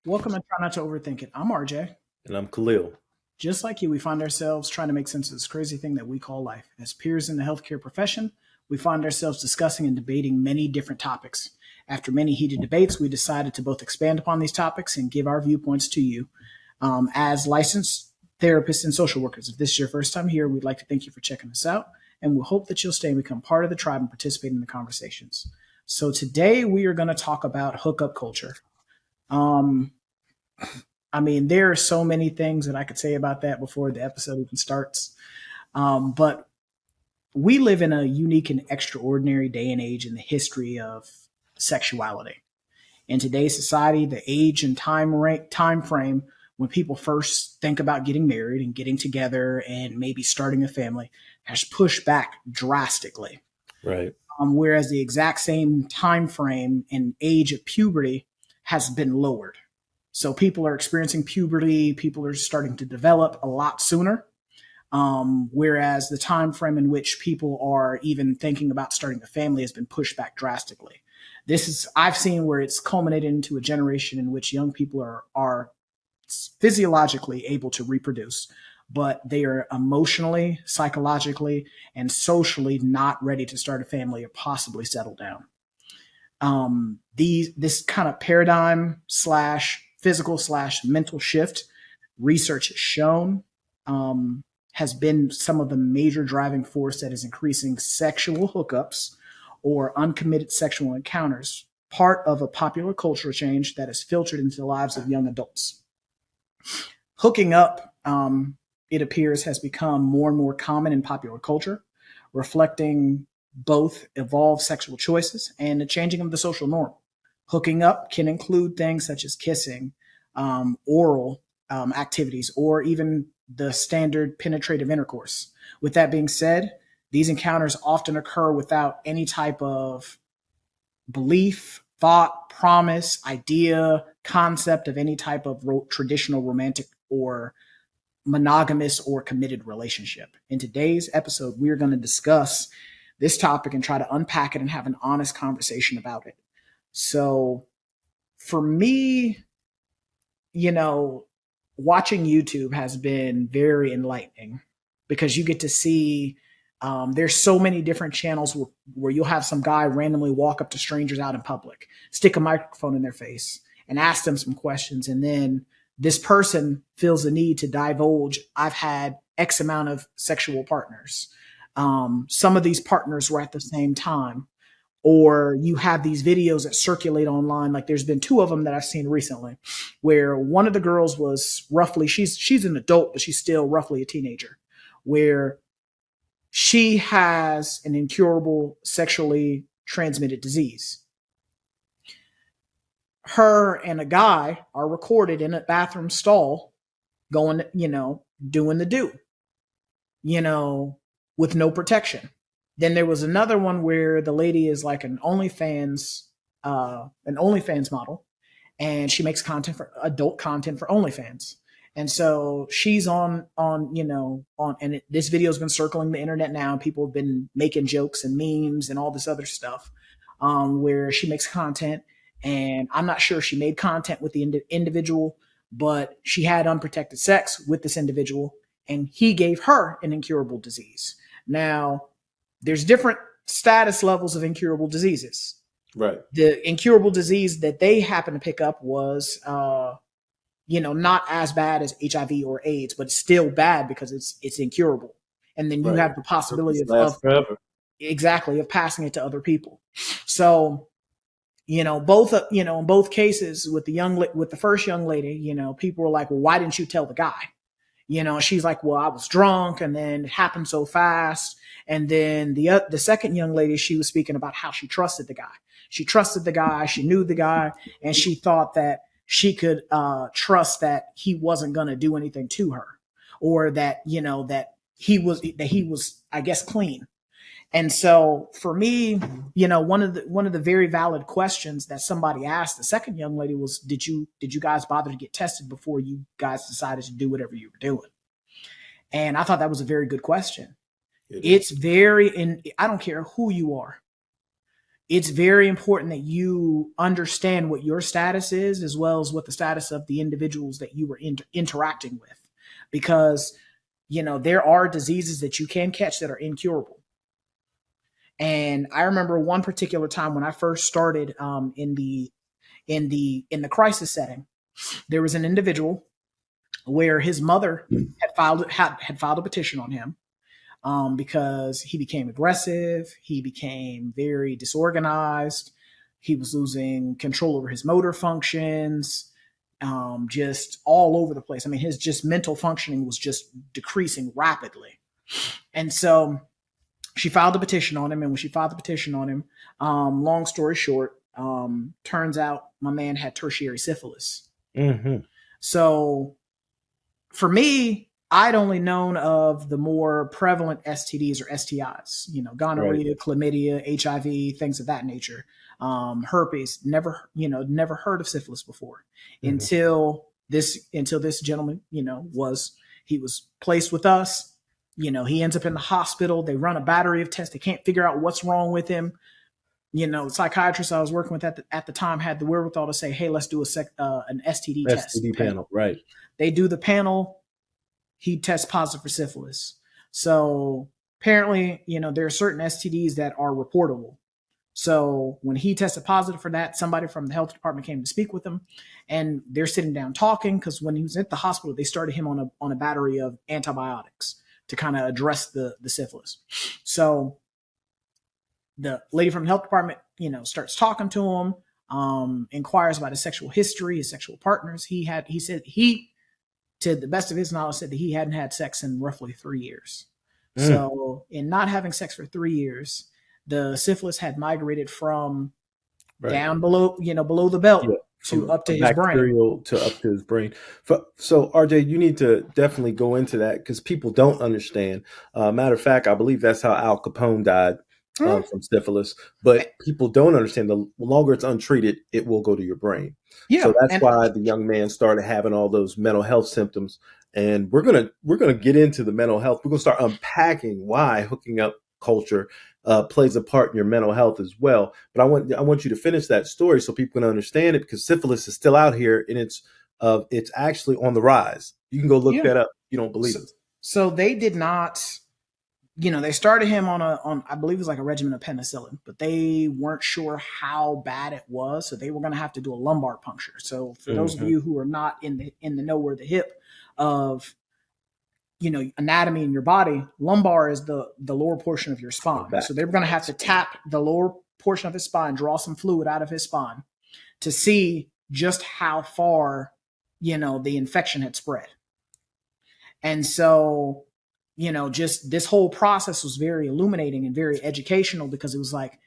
Welcome to Try Not to Overthink It. I'm RJ. And I'm Khalil. Just like you, we find ourselves trying to make sense of this crazy thing that we call life. As peers in the healthcare profession, we find ourselves discussing and debating many different topics. After many heated debates, we decided to both expand upon these topics and give our viewpoints to you. As licensed therapists and social workers, if this is your first time here, we'd like to thank you for checking us out, and we hope that you'll stay and become part of the tribe and participate in the conversations. So today we are going to talk about hookup culture. Um, there are so many things that I could say about that before the episode even starts. But we live in a unique and extraordinary day and age in the history of sexuality. In today's society, the age and time frame when people first think about getting married and getting together and maybe starting a family has pushed back drastically. Right. Whereas the exact same time frame and age of puberty has been lowered. So people are experiencing puberty, people are starting to develop a lot sooner. Whereas the time frame in which people are even thinking about starting a family has been pushed back drastically. I've seen where it's culminated into a generation in which young people are physiologically able to reproduce, but they are emotionally, psychologically, and socially not ready to start a family or possibly settle down. This kind of paradigm slash physical slash mental shift, research has shown, has been some of the major driving force that is increasing sexual hookups or uncommitted sexual encounters, part of a popular cultural change that has filtered into the lives of young adults. Hooking up, it appears, has become more and more common in popular culture, reflecting both evolved sexual choices and the changing of the social norm. Hooking up can include things such as kissing, oral activities, or even the standard penetrative intercourse. With that being said, these encounters often occur without any type of belief, thought, promise, idea, concept of any type of traditional romantic or monogamous or committed relationship. In today's episode, we are going to discuss this topic and try to unpack it and have an honest conversation about it. So for me, watching YouTube has been very enlightening because you get to see there's so many different channels where you'll have some guy randomly walk up to strangers out in public, stick a microphone in their face and ask them some questions. And then this person feels the need to divulge, I've had X amount of sexual partners. Some of these partners were at the same time. Or you have these videos that circulate online. Like there's been two of them that I've seen recently where one of the girls was roughly, she's an adult, but she's still roughly a teenager, where she has an incurable sexually transmitted disease. Her and a guy are recorded in a bathroom stall going, doing the do, with no protection. Then there was another one where the lady is like an OnlyFans model, and she makes adult content for OnlyFans. And so she's on, and this video has been circling the internet now. People have been making jokes and memes and all this other stuff, where she makes content. And I'm not sure if she made content with the individual, but she had unprotected sex with this individual, and he gave her an incurable disease. Now, there's different status levels of incurable diseases. Right. The incurable disease that they happen to pick up was, not as bad as HIV or AIDS, but it's still bad because it's incurable. And then you have the possibility of passing it to other people. So, in both cases with the first young lady, people were like, well, why didn't you tell the guy? She's like, well, I was drunk and then it happened so fast. And then the second young lady, she was speaking about how she trusted the guy. She trusted the guy. She knew the guy, and she thought that she could trust that he wasn't going to do anything to her, or that that he was, I guess, clean. And so for me, one of the very valid questions that somebody asked the second young lady was, did you guys bother to get tested before you guys decided to do whatever you were doing? And I thought that was a very good question. It's very, and I don't care who you are. it's very important that you understand what your status is, as well as what the status of the individuals that you were interacting with, because there are diseases that you can catch that are incurable. And I remember one particular time when I first started in the crisis setting, there was an individual where his mother had filed a petition on him, because he became aggressive, he became very disorganized, he was losing control over his motor functions, just all over the place. I mean, his just mental functioning was just decreasing rapidly. And so she filed a petition on him. And when she filed the petition on him, long story short, turns out my man had tertiary syphilis. Mm-hmm. So for me, I'd only known of the more prevalent STDs or STIs, gonorrhea, chlamydia, HIV, things of that nature. Herpes, never heard of syphilis before, until this gentleman, he was placed with us. He ends up in the hospital. They run a battery of tests. They can't figure out what's wrong with him. The psychiatrist I was working with at the time had the wherewithal to say, "Hey, let's do an STD test." STD panel, right? They do the panel. He tests positive for syphilis. So apparently, there are certain STDs that are reportable. So when he tested positive for that, somebody from the health department came to speak with him, and they're sitting down talking, because when he was at the hospital, they started him on a battery of antibiotics to kind of address the syphilis. So the lady from the health department, starts talking to him, inquires about his sexual history, his sexual partners. He said, to the best of his knowledge, said that he hadn't had sex in roughly 3 years. So in not having sex for 3 years, the syphilis had migrated from down below the belt to up to his brain. To up to his brain. So RJ, you need to definitely go into that, because people don't understand. Matter of fact, I believe that's how Al Capone died. From syphilis, but people don't understand, the longer it's untreated, it will go to your brain. So that's why the young man started having all those mental health symptoms. And we're gonna get into the mental health. We're gonna start unpacking why hooking up culture plays a part in your mental health as well. But I want you to finish that story so people can understand it, because syphilis is still out here, and it's actually on the rise. You can go look that up. You don't believe it. So they did not. They started him on I believe it was like a regimen of penicillin, but they weren't sure how bad it was. So they were going to have to do a lumbar puncture. So for those of you who are not in the know where the hip of, anatomy in your body, lumbar is the lower portion of your spine. So they were going to have to tap the lower portion of his spine, draw some fluid out of his spine to see just how far, the infection had spread. And so, just this whole process was very illuminating and very educational, because it was like,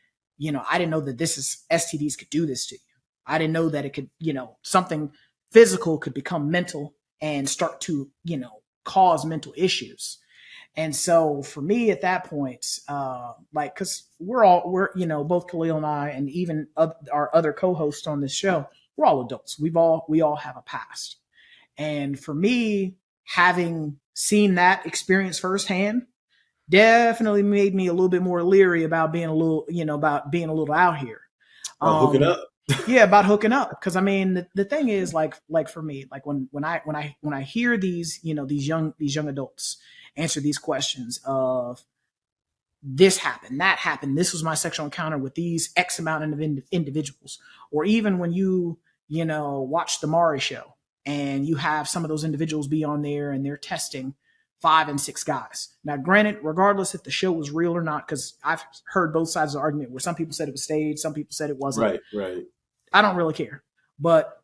I didn't know that STDs could do this to you. I didn't know that it could, something physical could become mental and start to, cause mental issues. And so for me at that point, cause we're, both Khalil and I, and even our other co-hosts on this show, we're all adults. We all have a past. And for me, having seen that experience firsthand definitely made me a little bit more leery about being a little out here. Hooking up. About hooking up. Because I mean, the thing is, like for me, like when I hear these young adults answer these questions of this happened, that happened, this was my sexual encounter with these X amount of individuals, or even when you watch the Maury show, and you have some of those individuals be on there and they're testing 5 and 6 guys. Now, granted, regardless if the show was real or not, because I've heard both sides of the argument where some people said it was staged, some people said it wasn't. Right. I don't really care. But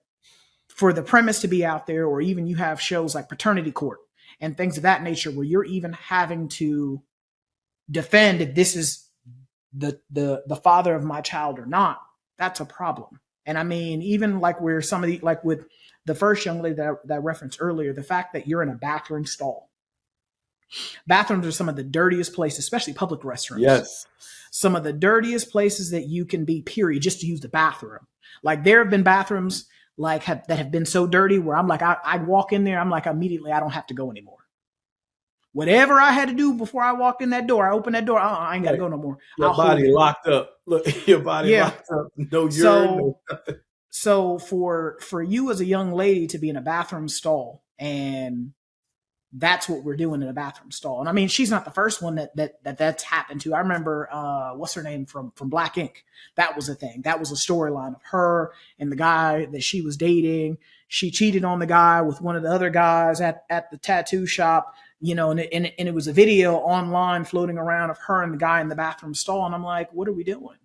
for the premise to be out there, or even you have shows like Paternity Court and things of that nature, where you're even having to defend if this is the father of my child or not, that's a problem. And I mean, even like where somebody, like with the first young lady that I referenced earlier, the fact that you're in a bathroom stall. Bathrooms are some of the dirtiest places, especially public restrooms. Yes. Some of the dirtiest places that you can be, period, just to use the bathroom. Like there have been bathrooms that have been so dirty where I'm like, I walk in there, I'm like, immediately, I don't have to go anymore. Whatever I had to do before I walked in that door, I opened that door. I ain't got to Right. go no more. Your I'll hold body it. locked up. Look, your body Yeah. locked up. No urine. So No. so for you as a young lady to be in a bathroom stall, and that's what we're doing in a bathroom stall. And I mean, she's not the first one that's happened to. I remember what's her name from Black Ink. That was a thing. That was a storyline of her and the guy that she was dating. She cheated on the guy with one of the other guys at the tattoo shop, and it was a video online floating around of her and the guy in the bathroom stall. And I'm like, what are we doing?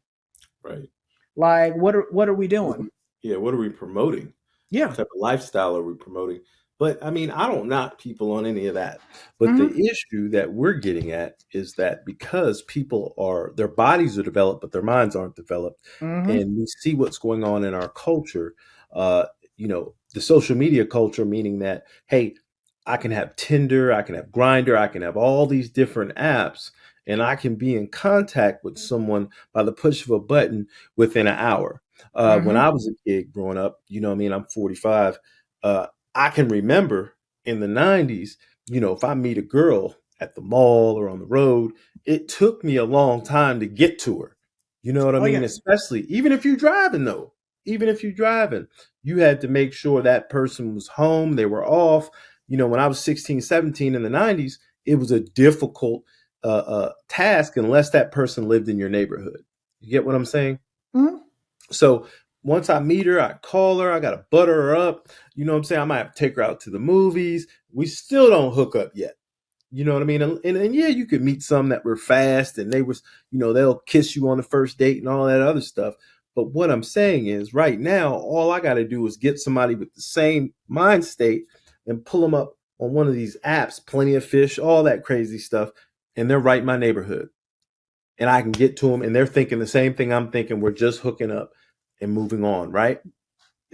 Right. Like, what are we doing? Yeah. What are we promoting? Yeah. What type of lifestyle are we promoting? But I mean, I don't knock people on any of that. But the Mm-hmm. issue that we're getting at is that because people their bodies are developed, but their minds aren't developed, Mm-hmm. and we see what's going on in our culture, uh, the social media culture, meaning that, hey, I can have Tinder, I can have Grinder, I can have all these different apps, and I can be in contact with someone by the push of a button within an hour. When Mm-hmm. I was a kid growing up, I mean, I'm 45. Uh, I can remember in the 90s, if I meet a girl at the mall or on the road, it took me a long time to get to her. You know what I Oh mean? yeah. Especially even if you're driving, though, even if you're driving, you had to make sure that person was home, they were off. When I was 16, 17 in the 90s, it was a difficult task unless that person lived in your neighborhood. You get what I'm saying? Mm-hmm. So once I meet her, I call her, I gotta butter her up. You know what I'm saying? I might have to take her out to the movies. We still don't hook up yet. You know what I mean? And yeah, you could meet some that were fast and they'll kiss you on the first date and all that other stuff. But what I'm saying is right now, all I gotta do is get somebody with the same mind state and pull them up on one of these apps, Plenty of Fish, all that crazy stuff, and they're right in my neighborhood and I can get to them and they're thinking the same thing I'm thinking. We're just hooking up and moving on, right?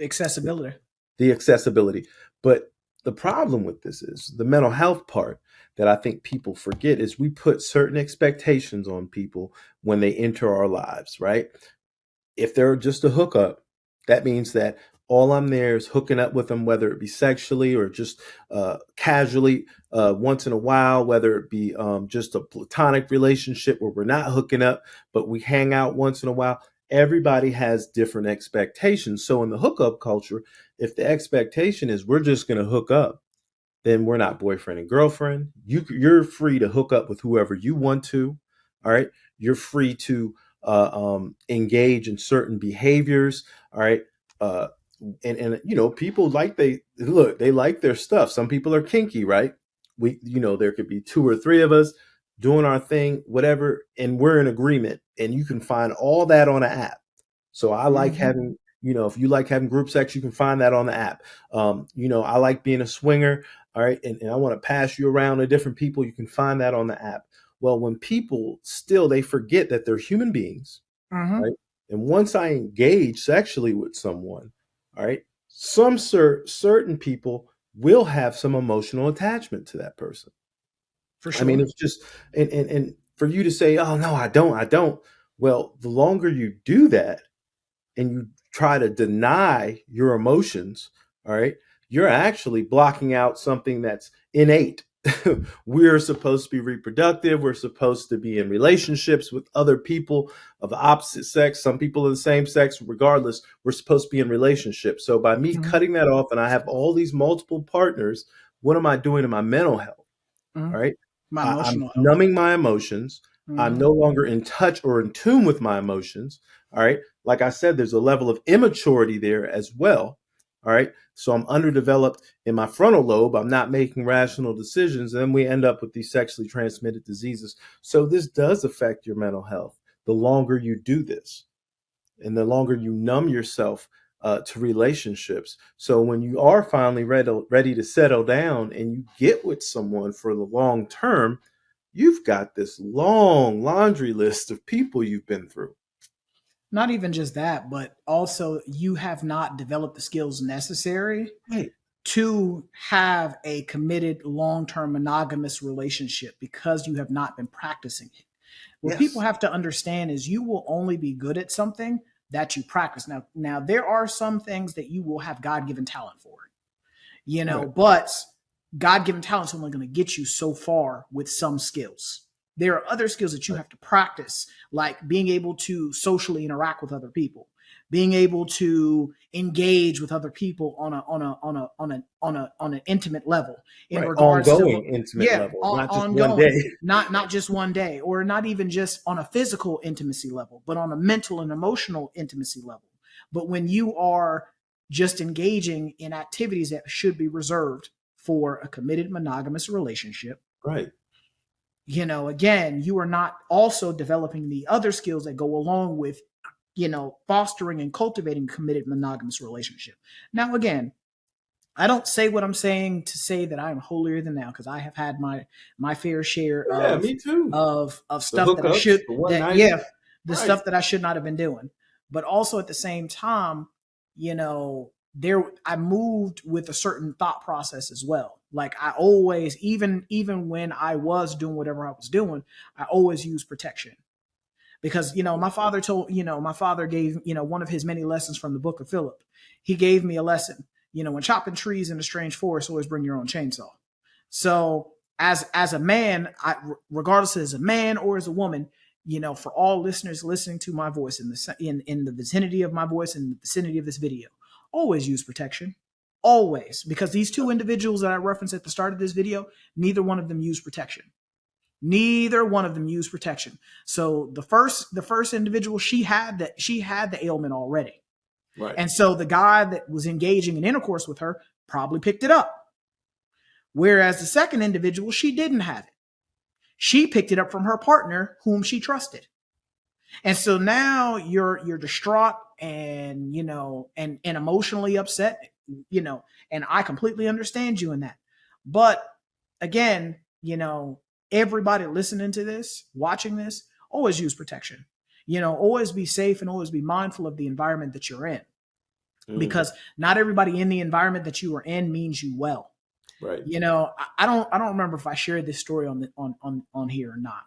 Accessibility. The accessibility. But the problem with this is the mental health part that I think people forget is we put certain expectations on people when they enter our lives, right? If they're just a hookup, that means that all I'm there is hooking up with them, whether it be sexually or just casually once in a while, whether it be just a platonic relationship where we're not hooking up, but we hang out once in a while. Everybody has different expectations. So in the hookup culture, if the expectation is we're just going to hook up, then we're not boyfriend and girlfriend. You're free to hook up with whoever you want to. All right. You're free to engage in certain behaviors. All right. Uh, and people they like their stuff. Some people are kinky, right? There could be two or three of us doing our thing, whatever, and we're in agreement. And you can find all that on an app. So I like Mm-hmm. having, if you like having group sex, you can find that on the app. I like being a swinger. All right. And I want to pass you around to different people. You can find that on the app. Well, when people they forget that they're human beings. Mm-hmm. Right. And once I engage sexually with someone, all right, certain people will have some emotional attachment to that person. For I mean, sure. it's just, and for you to say, oh, no, I don't. Well, the longer you do that, and you try to deny your emotions, all right, you're actually blocking out something that's innate. We're supposed to be reproductive. We're supposed to be in relationships with other people of the opposite sex. Some people of the same sex, regardless, we're supposed to be in relationships. So by me Mm-hmm. cutting that off and I have all these multiple partners, what am I doing to my mental health? Mm-hmm. All right. My I'm emotional health. numbing my emotions. I'm Mm-hmm. no longer in touch or in tune with my emotions. All right. Like I said, there's a level of immaturity there as well. All right. So I'm underdeveloped in my frontal lobe. I'm not making rational decisions. And then we end up with these sexually transmitted diseases. So this does affect your mental health the longer you do this and the longer you numb yourself to relationships. So when you are finally ready to settle down and you get with someone for the long term, you've got this long laundry list of people you've been through. Not even just that, but also you have not developed the skills necessary Right. to have a committed long-term monogamous relationship because you have not been practicing it. What people Yes. have to understand is you will only be good at something that you practice. Now there are some things that you will have God-given talent for, Right. but God-given talent's only going to get you so far with some skills. There are other skills that you have to practice, like being able to socially interact with other people, being able to engage with other people on an intimate level in Right. regards to, Ongoing intimate yeah, level, not just one ongoing, day. not just one day, or not even just on a physical intimacy level, but on a mental and emotional intimacy level. But when you are just engaging in activities that should be reserved for a committed monogamous relationship, Right. again, you are not also developing the other skills that go along with, fostering and cultivating a committed monogamous relationship. Now, again, I don't say what I'm saying to say that I'm holier than thou, because I have had my fair share Yeah, me too. of The stuff that I hookups, should the one that nighters. yeah, the Right. stuff that I should not have been doing. But also at the same time, I moved with a certain thought process as well. Like I always, even when I was doing whatever I was doing, I always used protection. Because my father gave, one of his many lessons from the book of Philip. He gave me a lesson. When chopping trees in a strange forest, always bring your own chainsaw. So as a man, regardless as a man or as a woman, for all listeners listening to my voice in the vicinity of my voice, in the vicinity of this video, always use protection. Always. Because these two individuals that I referenced at the start of this video, neither one of them used protection. Neither one of them used protection. So the first individual, she had the ailment already. Right. And so the guy that was engaging in intercourse with her probably picked it up. Whereas the second individual, she didn't have it. She picked it up from her partner, whom she trusted. And so now you're distraught and, and emotionally upset, and I completely understand you in that. But again, everybody listening to this, watching this, always use protection. Always be safe and always be mindful of the environment that you're in. Because not everybody in the environment that you are in means you well. Right. I don't remember if I shared this story on here or not.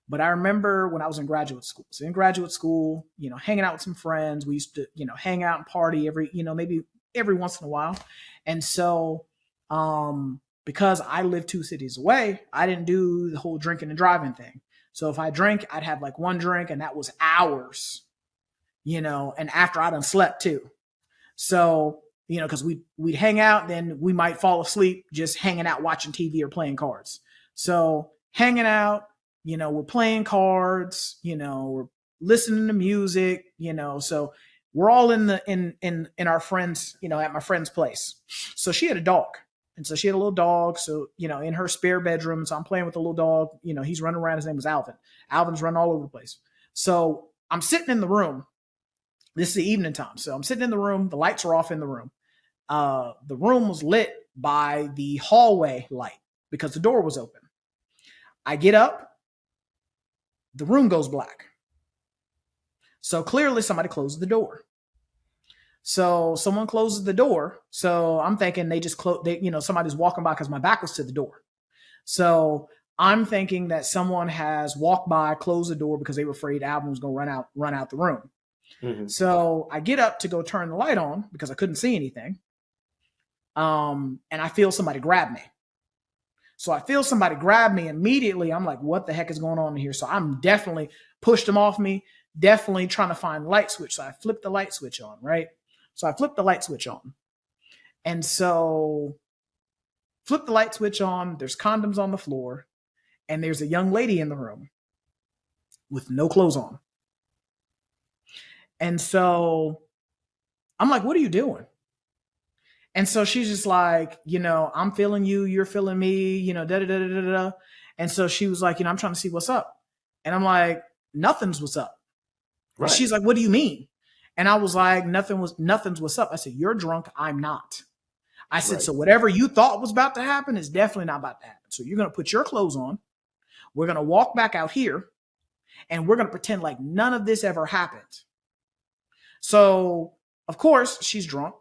But I remember when I was in graduate school. So in graduate school, hanging out with some friends, we used to, hang out and party maybe every once in a while. And so, because I lived 2 cities away, I didn't do the whole drinking and driving thing. So if I drank, I'd have like one drink and that was hours, and after I done slept too. So, because we'd hang out, then we might fall asleep just hanging out, watching TV or playing cards. So hanging out, we're playing cards, we're listening to music, so we're all in our friends, at my friend's place. So she had a dog. And so she had a little dog. So, in her spare bedroom. So I'm playing with the little dog, he's running around. His name was Alvin. Alvin's running all over the place. So I'm sitting in the room. This is the evening time. So I'm sitting in the room. The lights are off in the room. The room was lit by the hallway light because the door was open. I get up. The room goes black. So clearly somebody closed the door. So someone closes the door. So I'm thinking they just somebody's walking by because my back was to the door. So I'm thinking that someone has walked by, closed the door because they were afraid Alvin was going to run out the room. Mm-hmm. So I get up to go turn the light on because I couldn't see anything. And I feel somebody grab me. So I feel somebody grab me immediately. I'm like, what the heck is going on here? So I'm definitely pushed them off me, definitely trying to find the light switch. So I flipped the light switch on, right? So I flipped the light switch on. And so flip the light switch on. There's condoms on the floor. And there's a young lady in the room with no clothes on. And so I'm like, what are you doing? And so she's just like, I'm feeling you, you're feeling me, da da da da da da. And so she was like, I'm trying to see what's up. And I'm like, nothing's what's up. Right. And she's like, what do you mean? And I was like, nothing's what's up. I said, you're drunk. I'm not. I said, right. So whatever you thought was about to happen is definitely not about to happen. So you're going to put your clothes on. We're going to walk back out here and we're going to pretend like none of this ever happened. So of course she's drunk.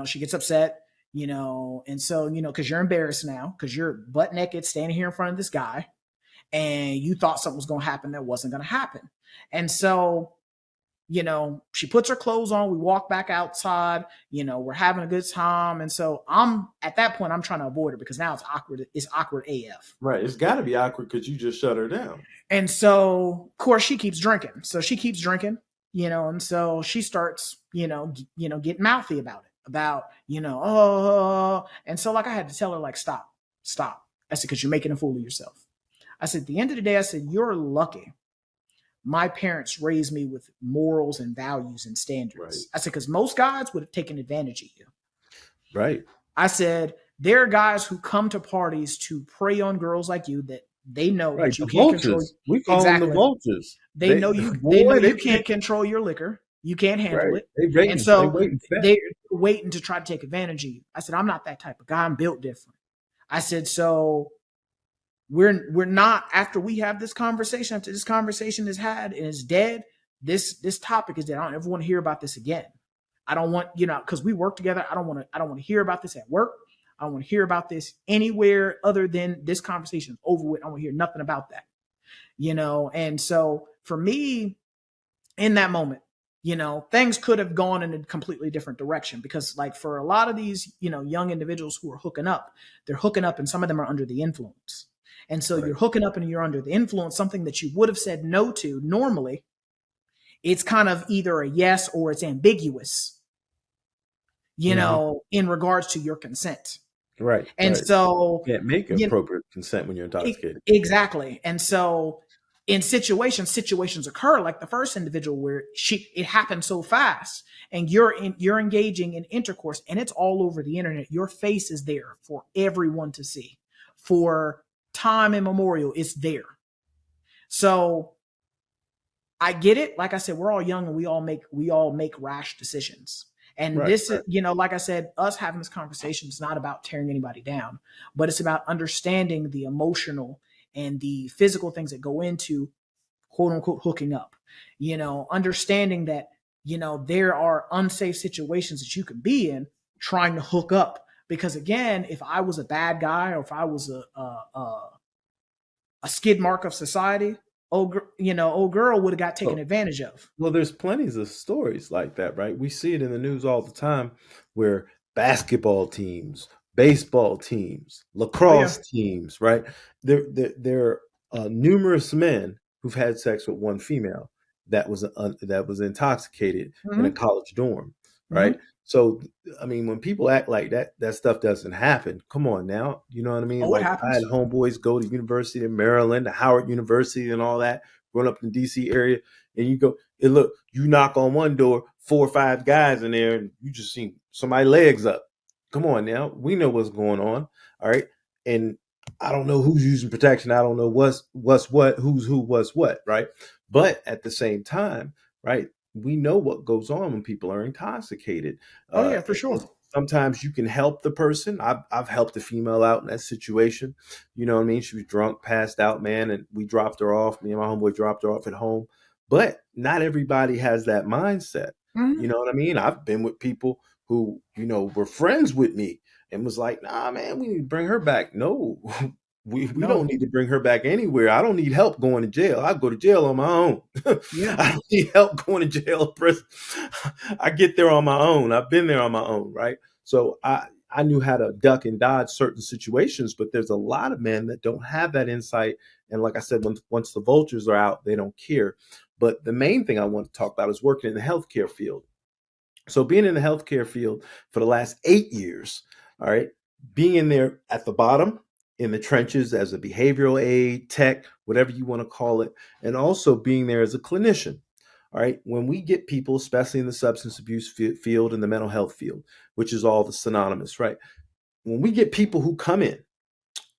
She gets upset, and so, because you're embarrassed now because you're butt naked standing here in front of this guy and you thought something was going to happen that wasn't going to happen. And so She puts her clothes on. We walk back outside. We're having a good time. And so I'm at that point, I'm trying to avoid her because now it's awkward. It's awkward AF. Right. It's got to be awkward because you just shut her down. And so, of course, she keeps drinking. So she keeps drinking, and so she starts, getting mouthy about it, and so like I had to tell her, like, stop, stop. I said, because you're making a fool of yourself. I said, at the end of the day, I said, you're lucky my parents raised me with morals and values and standards. Right. I said, because most guys would have taken advantage of you. Right. I said, there are guys who come to parties to prey on girls like you that they know Right. that you The can't vultures. control. We call them the vultures. They know you can't control your liquor. You can't handle it. And so they're waiting to try to take advantage of you. I said, I'm not that type of guy. I'm built different. I said, so we're not, after we have this conversation, after this conversation is had and is dead, this topic is dead. I don't ever want to hear about this again. I don't want, because we work together. I don't want to hear about this at work. I don't want to hear about this anywhere other than this conversation is over with. I don't want to hear nothing about that. And so for me, in that moment, things could have gone in a completely different direction because, like, for a lot of these, young individuals who are hooking up, they're hooking up and some of them are under the influence. And so You're hooking up and you're under the influence, something that you would have said no to normally. It's kind of either a yes or it's ambiguous, in regards to your consent. Right. And so you can't make appropriate consent when you're intoxicated. Exactly. And so in situations occur, like the first individual where it happened so fast and you're engaging in intercourse and it's all over the internet. Your face is there for everyone to see for time immemorial. It's there. So I get it. Like I said, we're all young and we all make rash decisions. And this is, like I said, us having this conversation is not about tearing anybody down, but it's about understanding the emotional and the physical things that go into quote unquote hooking up, understanding that, there are unsafe situations that you can be in trying to hook up. Because again, if I was a bad guy or if I was a skid mark of society, old girl would have got taken advantage of. Well, there's plenty of stories like that, right? We see it in the news all the time where basketball teams, baseball teams, lacrosse teams, right? There are numerous men who've had sex with one female that was intoxicated in a college dorm, right? So, I mean, when people act like that stuff doesn't happen. Come on now, you know what I mean? Oh, like I had homeboys go to University of Maryland, to Howard University, and all that, growing up in the DC area, and you go, and look, you knock on one door, 4 or 5 guys in there, and you just see somebody's legs up. Come on now, we know what's going on, all right? And I don't know who's using protection. I don't know what's what, who's who, what's what, right? But at the same time, right, we know what goes on when people are intoxicated. For sure. Sometimes you can help the person. I've helped a female out in that situation. You know what I mean? She was drunk, passed out, man, and we dropped her off. Me and my homeboy dropped her off at home. But not everybody has that mindset. You know what I mean? I've been with people who, were friends with me and was like, nah, man, we need to bring her back. No, we don't need to bring her back anywhere. I don't need help going to jail. I go to jail on my own. I don't need help going to jail or prison. I get there on my own. I've been there on my own, right? So I knew how to duck and dodge certain situations, but there's a lot of men that don't have that insight. And like I said, once the vultures are out, they don't care. But the main thing I want to talk about is working in the healthcare field. So being in the healthcare field for the last 8 years, all right, being in there at the bottom, in the trenches as a behavioral aid, tech, whatever you want to call it, and also being there as a clinician. All right. When we get people, especially in the substance abuse field and the mental health field, which is all the synonymous, right? When we get people who come in,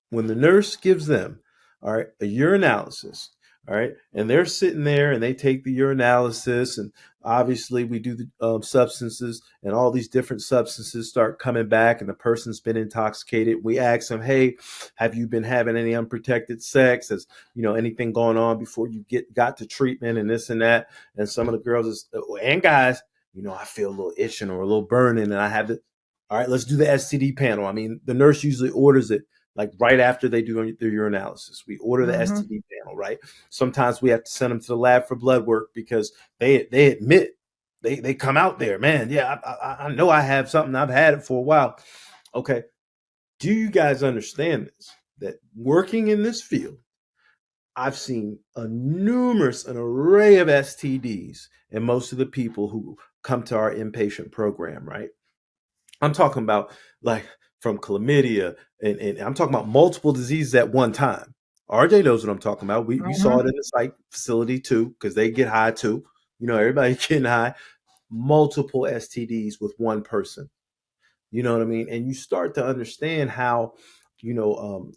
when the nurse gives them, all right, a urinalysis, all right, and they're sitting there and they take the urinalysis, and obviously we do the substances, and all these different substances start coming back, and the person's been intoxicated. We ask them, hey, have you been having any unprotected sex? Has anything going on before you got to treatment and this and that? And some of the girls and guys, I feel a little itching or a little burning, and I have it. All right, let's do the STD panel. I mean, the nurse usually orders it like right after they do their urinalysis. We order the Mm-hmm. STD panel, right? Sometimes we have to send them to the lab for blood work because they admit they come out there, man. Yeah, I know I have something. I've had it for a while. Okay, do you guys understand this? That working in this field, I've seen an array of STDs in most of the people who come to our inpatient program, right? I'm talking about like from chlamydia, and I'm talking about multiple diseases at one time. RJ knows what I'm talking about. We saw it Mm-hmm. in the psych facility too, because they get high too. Everybody getting high. Multiple STDs with one person. You know what I mean? And you start to understand how,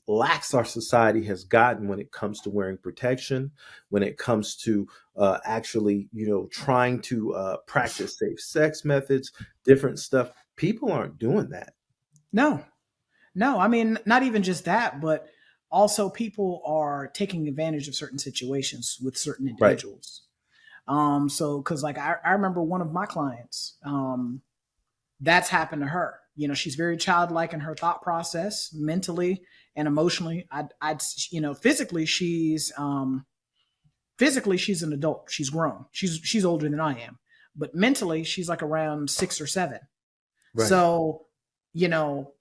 lax our society has gotten when it comes to wearing protection, when it comes to actually, trying to practice safe sex methods, different stuff. People aren't doing that. No, no. I mean, not even just that, but also people are taking advantage of certain situations with certain Right. individuals. So because like I remember one of my clients, that's happened to her. She's very childlike in her thought process, mentally and emotionally. I'd physically she's an adult. She's grown. She's older than I am, but mentally she's like around 6 or 7. Right. So,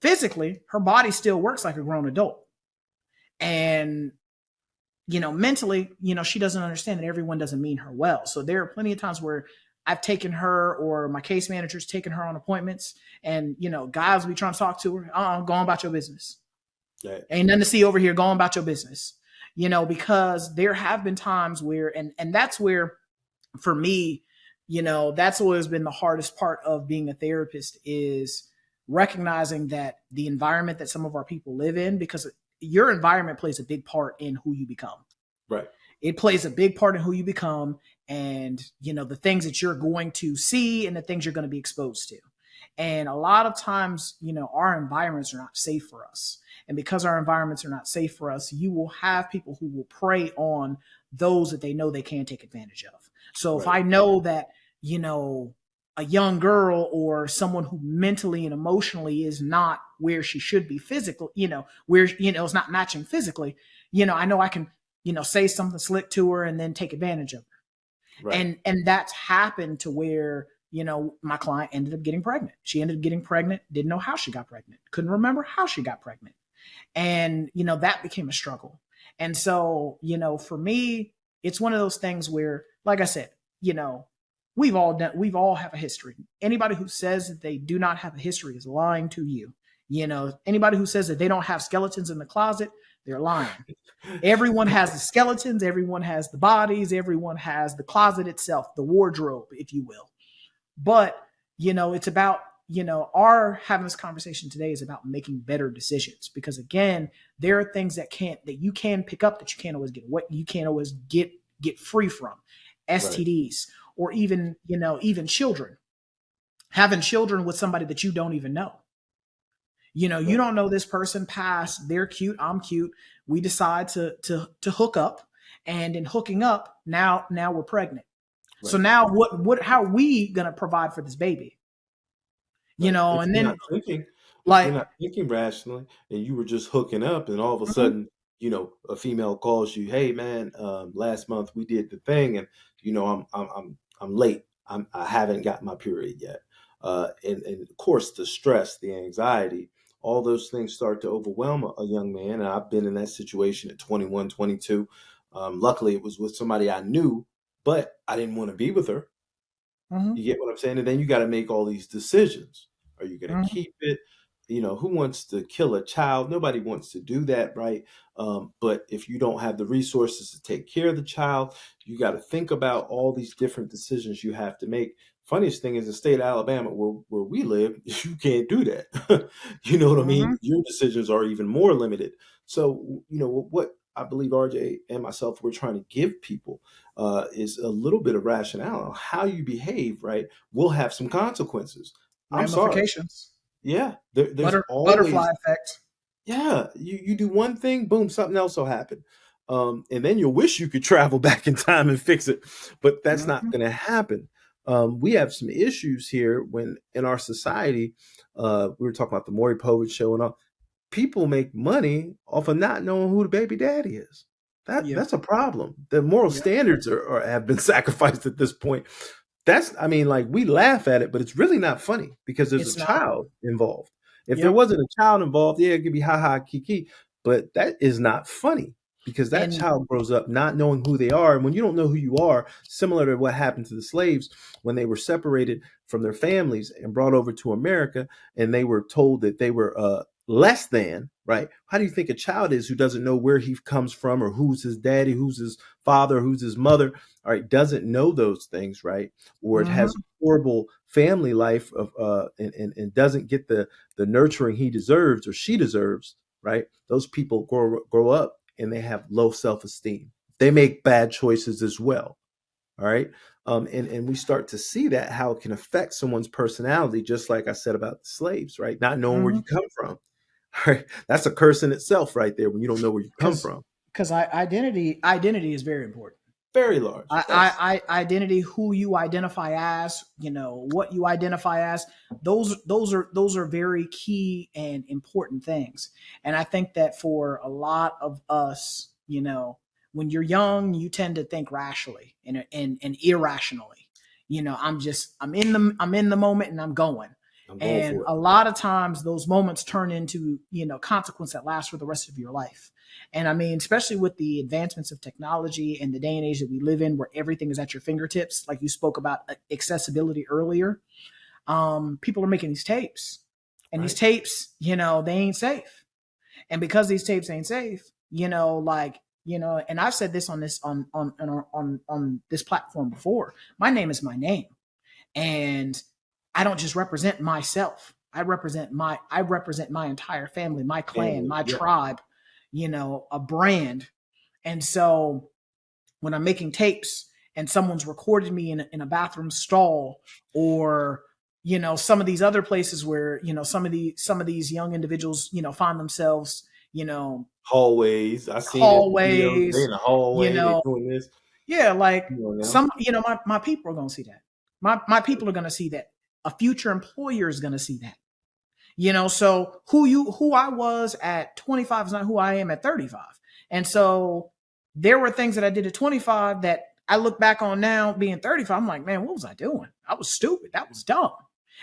physically her body still works like a grown adult, and mentally, she doesn't understand that everyone doesn't mean her well. So there are plenty of times where I've taken her or my case manager's taken her on appointments, and guys will be trying to talk to her. Go on about your business. Right. Ain't nothing to see over here. Go on about your business. Because there have been times where, and that's where, for me, that's always been the hardest part of being a therapist, is recognizing that the environment that some of our people live in, because your environment plays a big part in who you become. Right. It plays a big part in who you become, and the things that you're going to see and the things you're going to be exposed to. And a lot of times, our environments are not safe for us. And because our environments are not safe for us, you will have people who will prey on those that they know they can take advantage of. So if Right. I know that, a young girl or someone who mentally and emotionally is not where she should be physically, where, is not matching physically, I know I can, say something slick to her and then take advantage of her. Right. And that's happened to where, my client ended up getting pregnant. She ended up getting pregnant, didn't know how she got pregnant, couldn't remember how she got pregnant. And, that became a struggle. And so, for me, it's one of those things where, like I said, we've all have a history. Anybody who says that they do not have a history is lying to you. Anybody who says that they don't have skeletons in the closet, they're lying. Everyone has the skeletons, everyone has the bodies, everyone has the closet itself, the wardrobe, if you will. But, it's about, our having this conversation today is about making better decisions, because again, there are things that you can pick up that you can't always get free from. Right. STDs, or even, even children, having children with somebody that you don't even know. You Right. don't know this person past they're cute, I'm cute. We decide to hook up, and in hooking up, now we're pregnant. So Right. now what how are we gonna provide for this baby? Right. If And you're then not thinking, if you're like, not thinking rationally, and you were just hooking up, and all of a mhm, sudden, a female calls you, "Hey, man, last month we did the thing, and I'm late. I haven't got my period yet." And of course, the stress, the anxiety, all those things start to overwhelm a young man. And I've been in that situation at 21, 22. Luckily, it was with somebody I knew, but I didn't want to be with her. You mhm, get what I'm saying? And then you got to make all these decisions. Are you going to mhm, keep it? Who wants to kill a child? Nobody wants to do that, right? But if you don't have the resources to take care of the child, you got to think about all these different decisions you have to make. Funniest thing is the state of Alabama, where we live, you can't do that. You know what I mean? mhm. Your decisions are even more limited. So, what I believe RJ and myself, we're trying to give people is a little bit of rationale on how you behave, right, will have some consequences. I'm sorry. Ramifications. Yeah, there's Butterfly always, effect. yeah, you do one thing, boom, something else will happen. And then you'll wish you could travel back in time and fix it, but that's not Mhm. going to happen. We have some issues here when in our society, we were talking about the Maury Povich show and all. people make money off of not knowing who the baby daddy is. Yep. That's a problem. The moral Yep. standards have been sacrificed at this point. I mean, like, we laugh at it, but it's really not funny because there's a It's not. child involved. If there Yep. wasn't a child involved, yeah, it could be ha ha kiki, but that is not funny because that And child grows up not knowing who they are. And when you don't know who you are, similar to what happened to the slaves when they were separated from their families and brought over to America, and they were told that they were less than, right? How do you think a child is who doesn't know where he comes from or who's his daddy, who's his father, who's his mother, all right, doesn't know those things, right? Or it has mhm. a horrible family life of and doesn't get the nurturing he deserves or she deserves, right? Those people grow up and they have low self-esteem. They make bad choices as well. All right. And we start to see that how it can affect someone's personality, just like I said about the slaves, right? Not knowing where you Mhm. come from. All right. That's a curse in itself right there when you don't know where you come Because from. identity is very important. Very large. Yes. Identity, who you identify as, what you identify as, those are very key and important things. And I think that for a lot of us, when you're young, you tend to think rationally and irrationally. I'm in the moment and I'm going. I'm going And for it. a lot of times those moments turn into, consequence that lasts for the rest of your life. And I mean, especially with the advancements of technology and the day and age that we live in, where everything is at your fingertips, like you spoke about accessibility earlier, people are making these tapes, and these Right. tapes, they ain't safe. And because these tapes ain't safe, and I've said this on this platform before. My name is my name, and I don't just represent myself. I represent my entire family, my clan, Family. my Yeah. tribe, a brand. And so when I'm making tapes and someone's recorded me in a bathroom stall, or some of these other places where some of these young individuals find themselves, Hallways. I seen it. Videos. They hallways, in the you hallway. They know doing this. yeah, like You know now. some, my people are going to see that. My people are going to see that. A future employer is going to see that. So who I was at 25 is not who I am at 35. And so there were things that I did at 25 that I look back on now being 35. I'm like, man, what was I doing? I was stupid. That was dumb.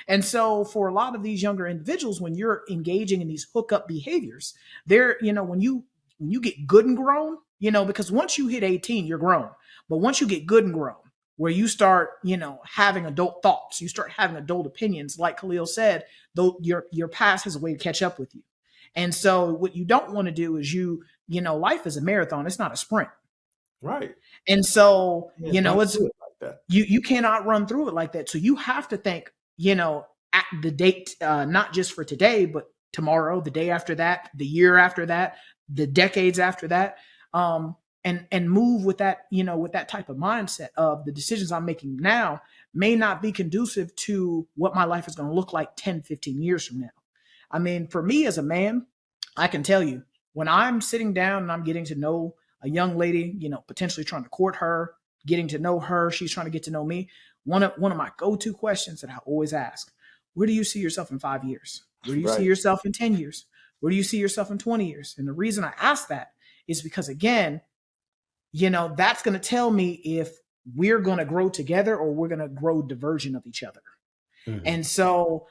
And so for a lot of these younger individuals, when you're engaging in these hookup behaviors, they're, when you get good and grown, because once you hit 18, you're grown. But once you get good and grown, where you start, having adult thoughts, you start having adult opinions, like Khalil said, though your past has a way to catch up with you. And so what you don't want to do is life is a marathon, it's not a sprint. Right. And so, Can't run it's through it like that. you cannot run through it like that. So you have to think, at the date, not just for today, but tomorrow, the day after that, the year after that, the decades after that. And move with that, with that type of mindset of the decisions I'm making now may not be conducive to what my life is going to look like 10, 15 years from now. I mean, for me as a man, I can tell you, when I'm sitting down and I'm getting to know a young lady, potentially trying to court her, getting to know her, she's trying to get to know me. One of my go-to questions that I always ask: where do you see yourself in 5 years? Where do you see Right. yourself in 10 years? Where do you see yourself in 20 years? And the reason I ask that is because, again, that's going to tell me if we're going to grow together or we're going to grow diversion of each other. Mhm. And so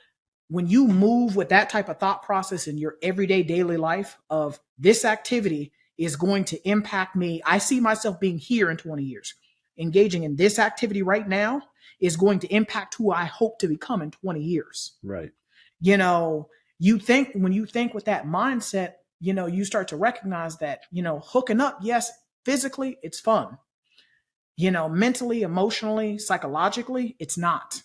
when you move with that type of thought process in your everyday daily life of this activity is going to impact me, I see myself being here in 20 years. Engaging in this activity right now is going to impact who I hope to become in 20 years. Right. You know, when you think with that mindset, you start to recognize that, hooking up, yes, physically, it's fun. Mentally, emotionally, psychologically, it's not.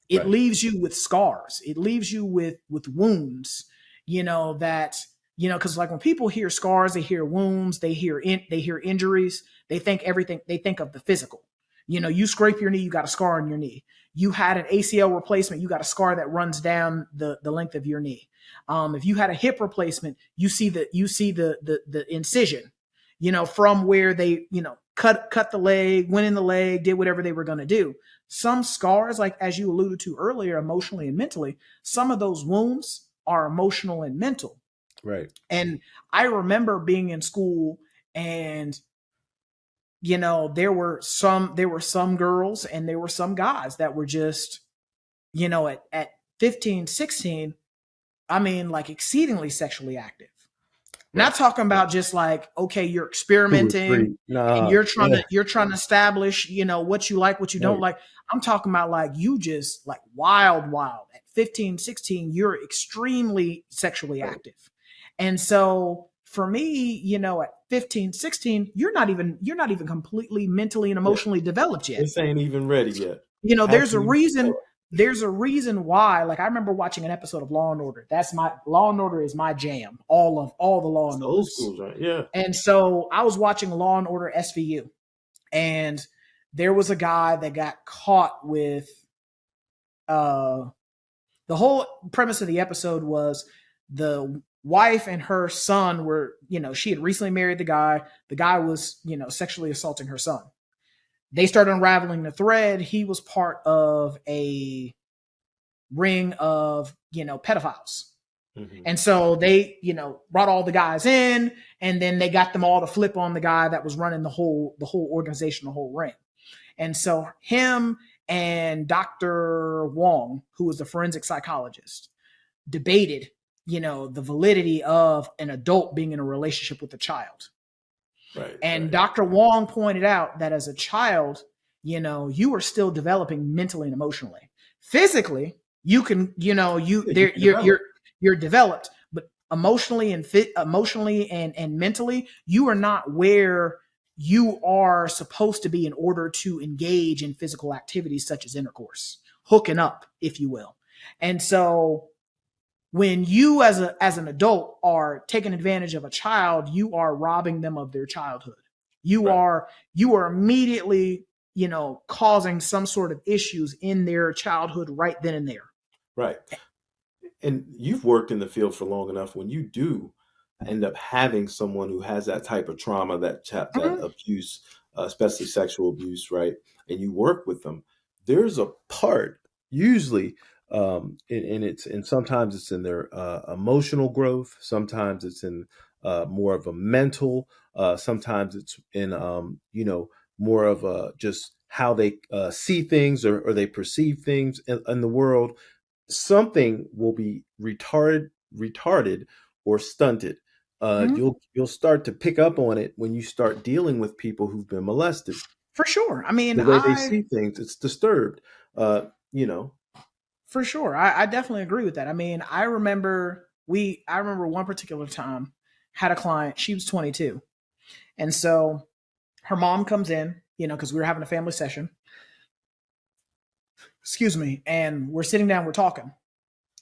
It Right. leaves you with scars. It leaves you with wounds, that, because like when people hear scars, they hear wounds, they hear injuries, they think of the physical. You scrape your knee, you got a scar on your knee. You had an ACL replacement, you got a scar that runs down the length of your knee. If you had a hip replacement, you see the incision, from where they, cut the leg, went in the leg, did whatever they were going to do. Some scars, like as you alluded to earlier, emotionally and mentally, some of those wounds are emotional and mental. Right. And I remember being in school, and there were some girls and there were some guys that were just, at 15, 16, I mean, like, exceedingly sexually active. Not Right. talking about just like, okay, you're 2 or experimenting 3. and Nah. you're trying to establish, what you like, what you don't Right. like. I'm talking about like you just like wild, wild. At 15, 16, you're extremely sexually Right. active. And so for me, at 15, 16, you're not even completely mentally and Yeah. emotionally developed yet. This ain't even ready yet. How There's can a you reason. tell? There's a reason why. Like, I remember watching an episode of Law and Order. That's my Law and Order is my jam. All the Law It's and the old Orders. school joint. Yeah. And so I was watching Law and Order SVU, and there was a guy that got caught with. Uh, the whole premise of the episode was the wife and her son were, she had recently married the guy. The guy was, sexually assaulting her son. They started unraveling the thread. He was part of a ring of, pedophiles. Mm-hmm. And so they, brought all the guys in, and then they got them all to flip on the guy that was running the whole organization, the whole ring. And so him and Dr. Wong, who was the forensic psychologist, debated, the validity of an adult being in a relationship with a child. Right. And Right. Dr. Wong pointed out that as a child, you are still developing mentally and emotionally. Physically, you can, Yeah, you can develop. you're developed, but emotionally and mentally, you are not where you are supposed to be in order to engage in physical activities such as intercourse, hooking up, if you will. And so when you as an adult are taking advantage of a child, you are robbing them of their childhood. You Right. are you are immediately, causing some sort of issues in their childhood right then and there. Right. And you've worked in the field for long enough. When you do end up having someone who has that type of trauma, that Mhm. abuse, especially sexual abuse, right? And you work with them, there's a part usually, and sometimes it's in their emotional growth, sometimes it's in more of a mental, sometimes it's in more of a just how they see things, or they perceive things in the world. Something will be retarded or stunted. Mhm. You'll start to pick up on it when you start dealing with people who've been molested. For sure. I mean, The way they see things, it's disturbed. You know, for sure. I definitely agree with that. I mean, I remember one particular time, had a client, she was 22. And so her mom comes in, because we were having a family session. Excuse me. And we're sitting down, we're talking.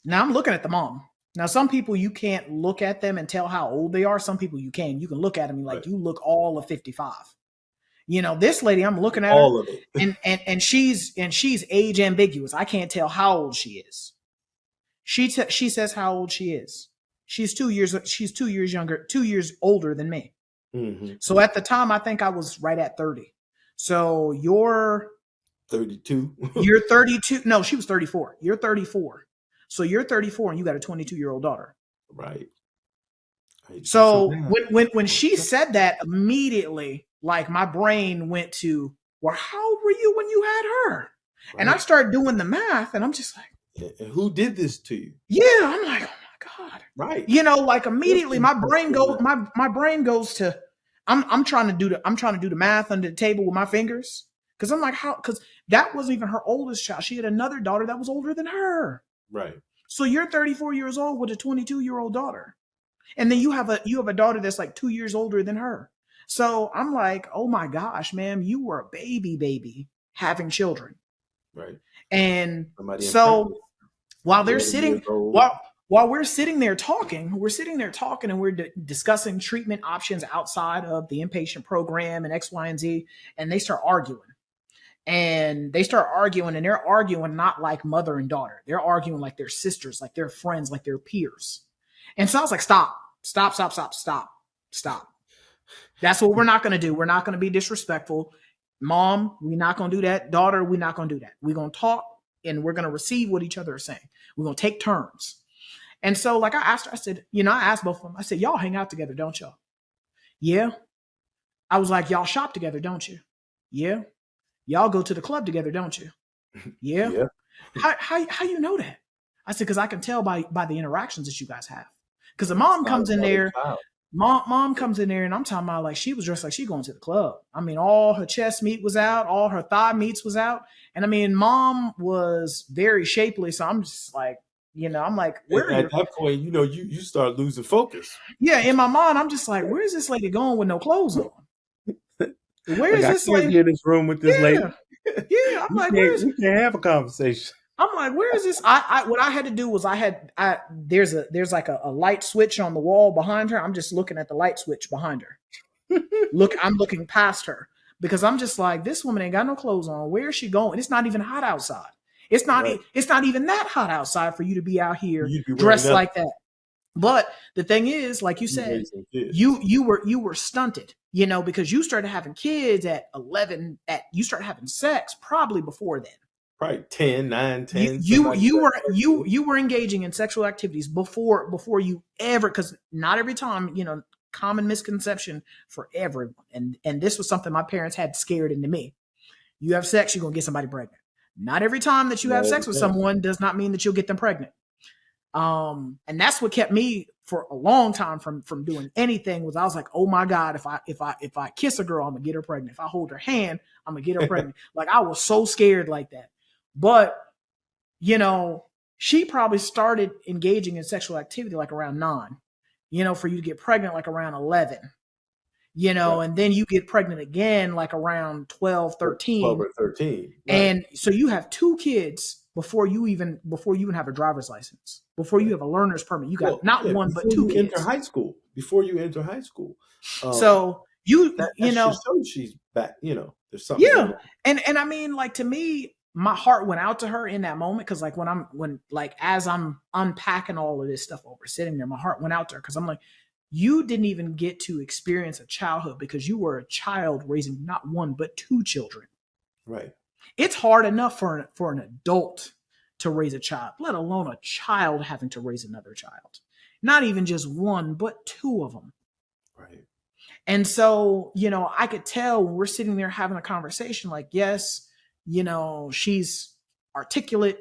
Now I'm looking at the mom. Now, some people you can't look at them and tell how old they are. Some people you can. You can look at them and right? like, you look all of 55. This lady, I'm looking at her, All of it. and she's age ambiguous. I can't tell how old she is. She says how old she is. She's 2 years younger, 2 years older than me. Hmm. So at the time, I think I was right at 30. So you're 32. you're 32. No, she was 34. You're 34. So you're 34 and you got a 22-year-old daughter. Right. Right. Do some So math. when she said that, immediately, like, my brain went to, well, how old were you when you had her? And I Right. started doing the math, and I'm just like, And who did this to you? yeah, I'm like, oh my God. Right. Like, Of course immediately they my start brain doing goes, that. my brain goes to, I'm trying to do the math under the table with my fingers. Cause I'm like, how, cause that wasn't even her oldest child. She had another daughter that was older than her. Right. So you're 34 years old with a 22-year-old daughter. And then you have a daughter that's like 2 years older than her. So I'm like, oh my gosh, ma'am, you were a baby having children. Right. And Somebody so impregnated. while they're 40 years sitting, old. while we're sitting there talking, and we're discussing treatment options outside of the inpatient program and X, Y, and Z, and they start arguing. And they're arguing not like mother and daughter. They're arguing like they're sisters, like they're friends, like they're peers. And so I was like, stop. That's what we're not going to do. We're not going to be disrespectful. Mom, we're not going to do that. Daughter, we're not going to do that. We're going to talk, and we're going to receive what each other is saying. We're going to take turns. And so, like, I asked her, I said, I asked both of them, I said, y'all hang out together, don't y'all? Yeah. I was like, y'all shop together, don't you? Yeah. Y'all go to the club together, don't you? Yeah. Yeah. How you know that? I said, because I can tell by the interactions that you guys have. Because the It's mom not comes in about a there, child. mom comes in there, and I'm talking about like she was dressed like she going to the club. I mean, all her chest meat was out, all her thigh meats was out, and I mean, mom was very shapely. So I'm just like, I'm like, where are At your? that point, you start losing focus. Yeah, in my mind, I'm just like, where's this lady going with no clothes on? Where Like, is I this can't lady? be in this room with this lady. Yeah, yeah. I'm like, We can't have a conversation. I'm like, where is this? What I had to do was there's like a light switch on the wall behind her. I'm just looking at the light switch behind her. I'm looking past her because I'm just like, this woman ain't got no clothes on. Where is she going? It's not even hot outside. It's not. Right. It's not even that hot outside for you to be out here You'd be wearing dressed nothing. like that. But the thing is, like you You said, raising kids. you were stunted, because you started having kids at 11. You started having sex probably before then. Probably 10, 9, You 10, you somebody you like were that. you were engaging in sexual activities before you ever, because not every time, common misconception for everyone, and this was something my parents had scared into me. You have sex, you're gonna get somebody pregnant. Not every time that you have Not every sex with time. someone does not mean that you'll get them pregnant. And that's what kept me for a long time from doing anything. Was I was like, oh my god, if I kiss a girl, I'm gonna get her pregnant. If I hold her hand, I'm gonna get her pregnant. Like, I was so scared like that. But she probably started engaging in sexual activity like around 9, for you to get pregnant like around 11, Right. and then you get pregnant again like around 12, 12 13. or 13. Right. And so you have 2 kids before you even have a driver's license, before you Right. have a learner's permit. You got Well, not yeah, one but before 2 you enter kids. high school. Before you enter high school. Um, So you that you just know shows she's back, there's something going Yeah. on. And I mean, like, to me, my heart went out to her in that moment, because like when like as I'm unpacking all of this stuff over sitting there, my heart went out to her because I'm like, you didn't even get to experience a childhood because you were a child raising not one but 2 children. Right. It's hard enough for an adult to raise a child, let alone a child having to raise another child. Not even just one, but 2 of them. Right. And so, I could tell when we're sitting there having a conversation, like, yes, she's articulate,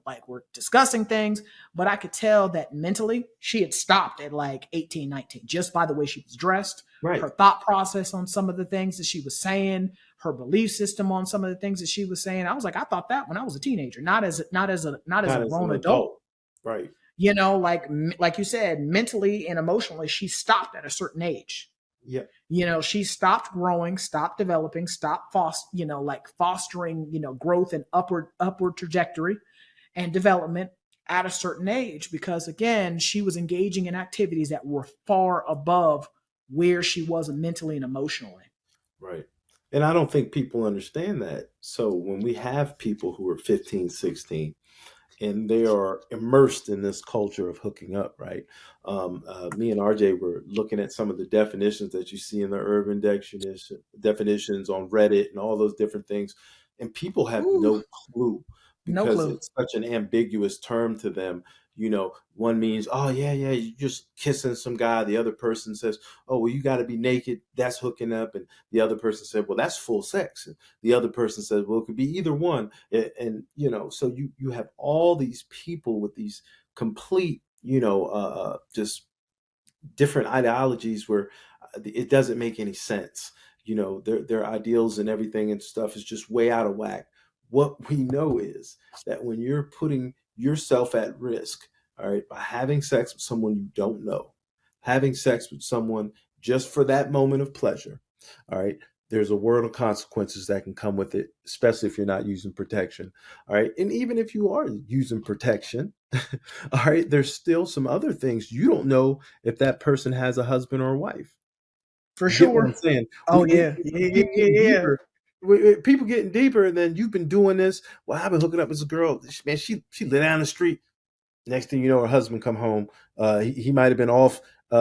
like we're discussing things, but I could tell that mentally she had stopped at like 18, 19, just by the way she was dressed, Right. her thought process on some of the things that she was saying, her belief system on some of the things that she was saying. I was like, I thought that when I was a teenager, not as a Not as grown an adult. adult. Right. Like you said, mentally and emotionally, she stopped at a certain age. Yep. She stopped growing, stopped developing, stopped fostering, growth and upward trajectory and development at a certain age, because again, she was engaging in activities that were far above where she was mentally and emotionally. Right. And I don't think people understand that. So when we have people who are 15, 16, and they are immersed in this culture of hooking up, right? Me and RJ were looking at some of the definitions that you see in the urban definitions on Reddit and all those different things. And people have Ooh, no clue no because clue. it's such an ambiguous term to them. One means, oh, yeah, yeah, you're just kissing some guy. The other person says, oh, well, you got to be naked. That's hooking up. And the other person said, well, that's full sex. And the other person says, well, it could be either one. And so you have all these people with these complete, just different ideologies where it doesn't make any sense. Their ideals and everything and stuff is just way out of whack. What we know is that when you're putting yourself at risk, all right, by having sex with someone you don't know, having sex with someone just for that moment of pleasure, all right, there's a world of consequences that can come with it, especially if you're not using protection. All right. And even if you are using protection, all right, there's still some other things you don't know if that person has a husband or a wife. For You get what I'm sure. saying? Oh yeah. Yeah, yeah, People yeah, getting yeah. deeper. People getting deeper, and then you've been doing this. Well, I've been hooking up with this girl. Man, she lit down the street. Next thing you know, her husband come home. He might have been off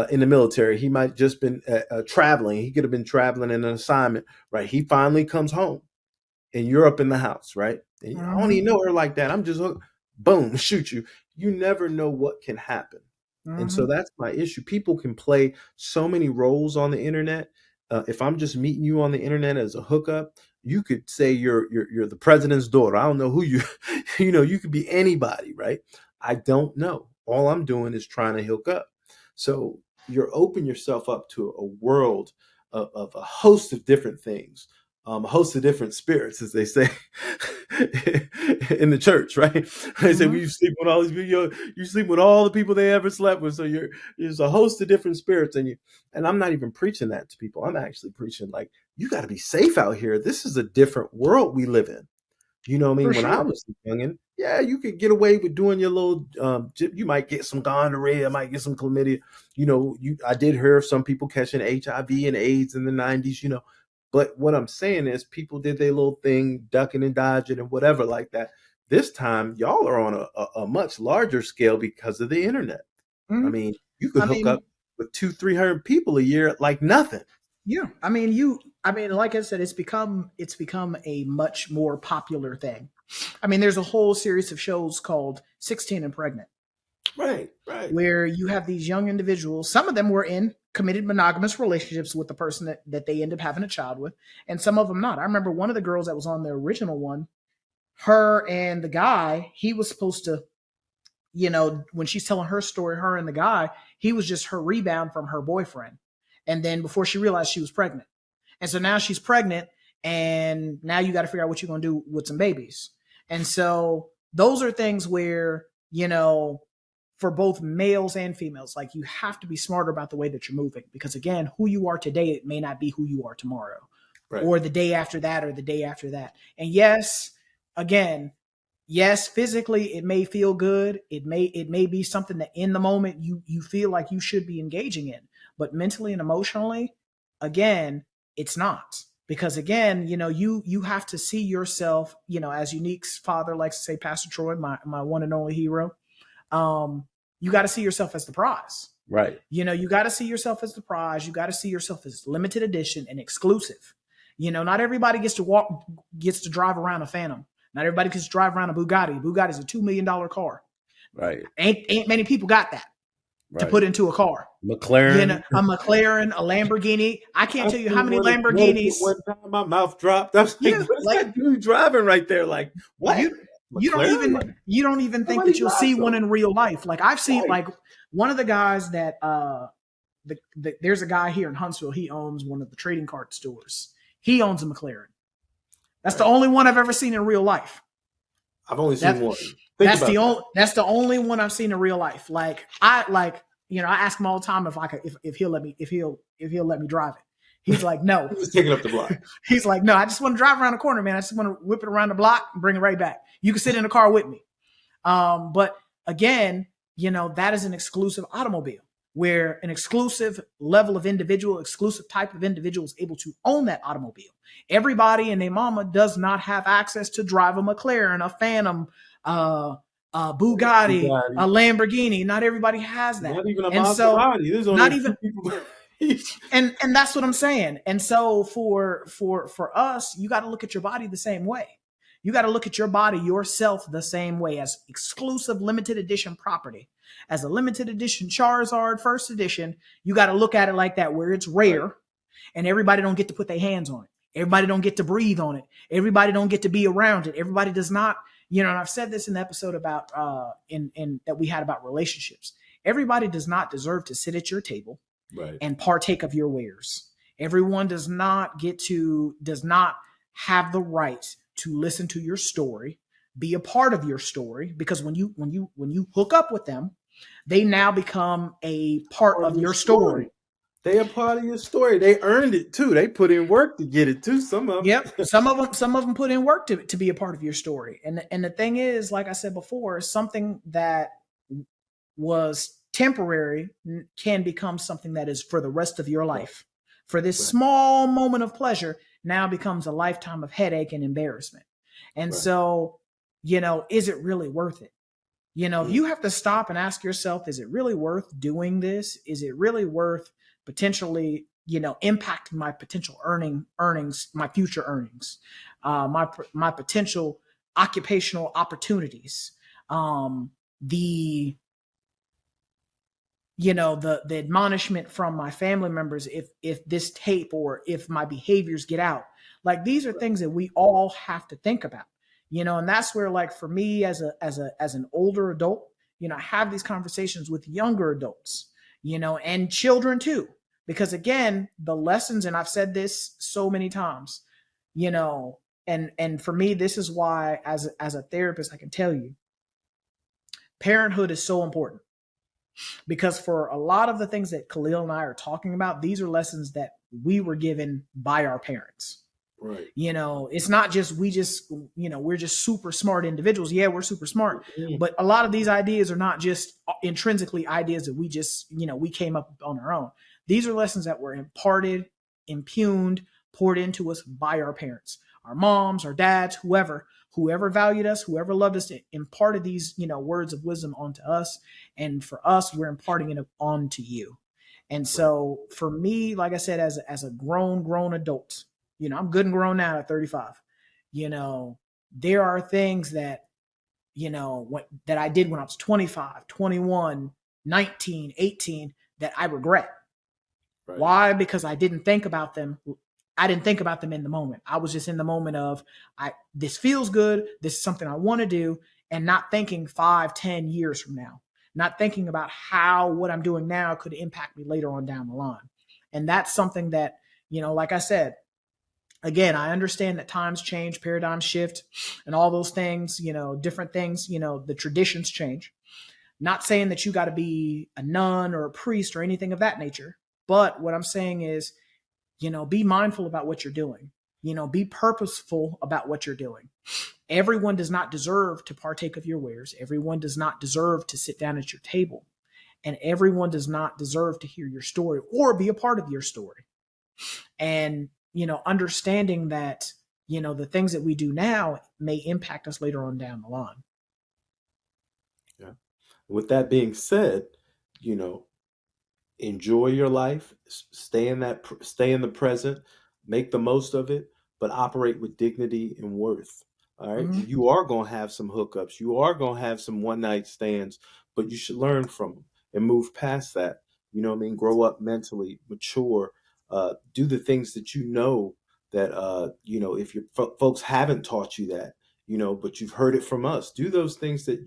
in the military. He might just been traveling. He could have been traveling in an assignment. Right? He finally comes home, and you're up in the house. Right? And I don't Mm-hmm. even know her like that. I'm just boom, shoot you. You never know what can happen. And so that's my issue. People can play so many roles on the internet. If I'm just meeting you on the internet as a hookup, you could say you're the president's daughter. I don't know who you, you could be anybody, right? I don't know. All I'm doing is trying to hook up. So you're open yourself up to a world of a host of different things, a host of different spirits, as they say in the church, right? They say, well, you sleep with all these people, you sleep with all the people they ever slept with. So there's a host of different spirits, and I'm not even preaching that to people. I'm actually preaching like, you got to be safe out here. This is a different world we live in. You know what I For mean? When I sure. was youngin', yeah, you could get away with doing your little. You might get some gonorrhea, might get some chlamydia. I did hear of some people catching HIV and AIDS in the '90s. But what I'm saying is, people did their little thing, ducking and dodging and whatever like that. This time, y'all are on a much larger scale because of the internet. I Mhm. mean, you could I hook up mean, with 200-300 people a year like nothing. yeah. I mean, like I said, it's become a much more popular thing. I mean, there's a whole series of shows called 16 and Pregnant, Right, right, where you have these young individuals. Some of them were in committed monogamous relationships with the person that they end up having a child with, and some of them not. I remember one of the girls that was on the original one, her and the guy, he was supposed to, when she's telling her story, her and the guy, he was just her rebound from her boyfriend. And then before she realized she was pregnant. And so now she's pregnant, and now you got to figure out what you're going to do with some babies. And so those are things where, for both males and females, like, you have to be smarter about the way that you're moving, because again, who you are today, it may not be who you are tomorrow right. or the day after that or the day after that. And yes, again, yes, physically it may feel good. It may be something that in the moment you feel like you should be engaging in, but mentally and emotionally, again, it's not. Because again, you have to see yourself, as Unique's father likes to say, Pastor Troy, my one and only hero. You got to see yourself as the prize. Right. You got to see yourself as the prize. You got to see yourself as limited edition and exclusive. Not everybody gets to drive around a Phantom. Not everybody gets to drive around a Bugatti. Bugatti's a $2 million car. Right. Ain't many people got that to Right. put into a car. McLaren. A McLaren, a Lamborghini. I can't I tell you how seen many one in Lamborghinis. Connecticut one time. My mouth dropped. I was like, Yeah, "What is like that dude driving right there? Like what? you you don't McLaren? Like, even think nobody that you'll see drives one those." in real life. Like, I've seen, Right. like, one of the guys that there's a guy here in Huntsville. He owns one of the trading card stores. He owns a McLaren. That's the Right. only one I've ever seen in real life. I've only seen That's one. Think that's about the that. only one I've seen in real life. Like, I ask him all the time if he'll let me drive it. He's like, no. He was taking up the block. He's like, no, I just want to drive around the corner, man. I just want to whip it around the block and bring it right back. You can sit in the car with me. But again, that is an exclusive automobile, where an exclusive level of individual, exclusive type of individual is able to own that automobile. Everybody and their mama does not have access to drive a McLaren, a Phantom, a Bugatti, a Lamborghini. Not everybody has that. Not even a And so, Maserati. There's only not a few even, people. and that's what I'm saying. And so for us, you got to look at your body the same way. You got to look at your body, yourself, the same way, as exclusive limited edition property. As a limited edition Charizard first edition, you got to look at it like that, where it's rare, right, and everybody don't get to put their hands on it. Everybody don't get to breathe on it. Everybody don't get to be around it. Everybody does not, and I've said this in the episode about in that we had about relationships. Everybody does not deserve to sit at your table, right, and partake of your wares. Everyone does not have the right to listen to your story, be a part of your story, because when you hook up with them, they now become a part of your story. They are part of your story. They earned it too. They put in work to get it too. Some of them. Yep. Some of them put in work to be a part of your story. And the thing is, like I said before, something that was temporary can become something that is for the rest of your life. For this small moment of pleasure now becomes a lifetime of headache and embarrassment. And so, is it really worth it? If you have to stop and ask yourself, is it really worth doing this? Is it really worth potentially, impacting my potential earnings, my future earnings, my potential occupational opportunities, the admonishment from my family members, if this tape or if my behaviors get out. Like, these are things that we all have to think about, and that's where, like, for me as an older adult, I have these conversations with younger adults, and children too, because again, the lessons, and I've said this so many times, and for me, this is why, as a therapist, I can tell you, parenthood is so important, because for a lot of the things that Khalil and I are talking about, these are lessons that we were given by our parents. Right. It's not just we're just super smart individuals. Yeah, we're super smart, Mm-hmm. but a lot of these ideas are not just intrinsically ideas that we just, we came up on our own. These are lessons that were imparted, impugned, poured into us by our parents, our moms, our dads, whoever valued us, whoever loved us, imparted these, words of wisdom onto us. And for us, we're imparting it on to you. And Right. so for me, like I said, as a grown adult, I'm good and grown now at 35. There are things that, that I did when I was 25, 21, 19, 18 that I regret. Right. Why? Because I didn't think about them. I didn't think about them in the moment. I was just in the moment of, this feels good. This is something I want to do, and not thinking 5, 10 years from now, not thinking about how what I'm doing now could impact me later on down the line. And that's something that, like I said, again, I understand that times change, paradigms shift, and all those things, different things, the traditions change. Not saying that you got to be a nun or a priest or anything of that nature. But what I'm saying is, be mindful about what you're doing. Be purposeful about what you're doing. Everyone does not deserve to partake of your wares. Everyone does not deserve to sit down at your table. And everyone does not deserve to hear your story or be a part of your story. And, understanding that, the things that we do now may impact us later on down the line. Yeah. With that being said, you know, enjoy your life, stay in the present, make the most of it, but operate with dignity and worth. All right, Mm-hmm. you are going to have some hookups, you are going to have some one night stands, but you should learn from them and move past that. You know what I mean? Grow up mentally, mature, do the things that that if your folks haven't taught you that, but you've heard it from us. Do those things that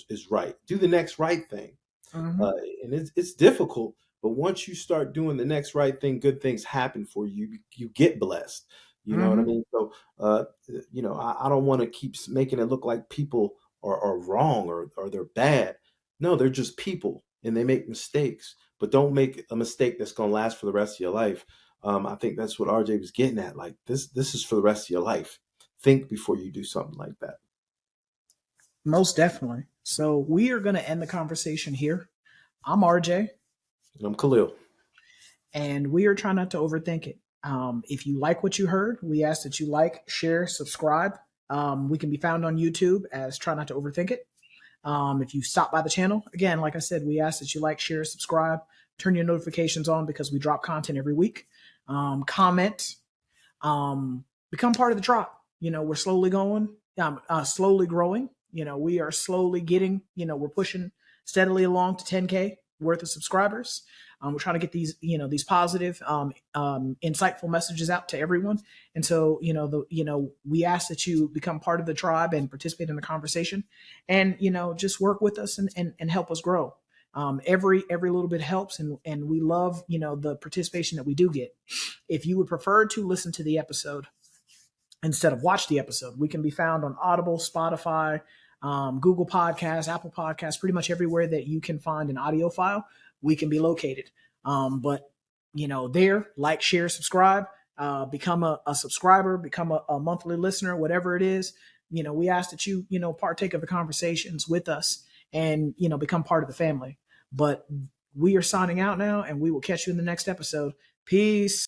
is right. Do the next right thing. Mm-hmm. uh, and it's difficult, but once you start doing the next right thing, good things happen for you. You get blessed. You know what I Mm-hmm. mean? So, I don't want to keep making it look like people are wrong or they're bad. No, they're just people and they make mistakes. But don't make a mistake that's going to last for the rest of your life. I think that's what RJ was getting at. Like this is for the rest of your life. Think before you do something like that. Most definitely. So we are going to end the conversation here. I'm RJ, And I'm Khalil. and we are trying not to overthink it. If you like what you heard, we ask that you like, share, subscribe. We can be found on YouTube as Try Not to Overthink It. If you stop by the channel, again, like I said, we ask that you like, share, subscribe, turn your notifications on because we drop content every week. Comment, become part of the tribe. We're slowly slowly growing. We are slowly getting, we're pushing steadily along to 10K worth of subscribers. We're trying to get these positive, insightful messages out to everyone. And so, we ask that you become part of the tribe and participate in the conversation, and just work with us and help us grow. Every little bit helps, and we love the participation that we do get. If you would prefer to listen to the episode instead of watch the episode, we can be found on Audible, Spotify, Google Podcasts, Apple Podcasts, pretty much everywhere that you can find an audio file, we can be located. But there, like, share, subscribe, become a subscriber, become a monthly listener, whatever it is. We ask that you partake of the conversations with us and become part of the family. But we are signing out now, and we will catch you in the next episode. Peace.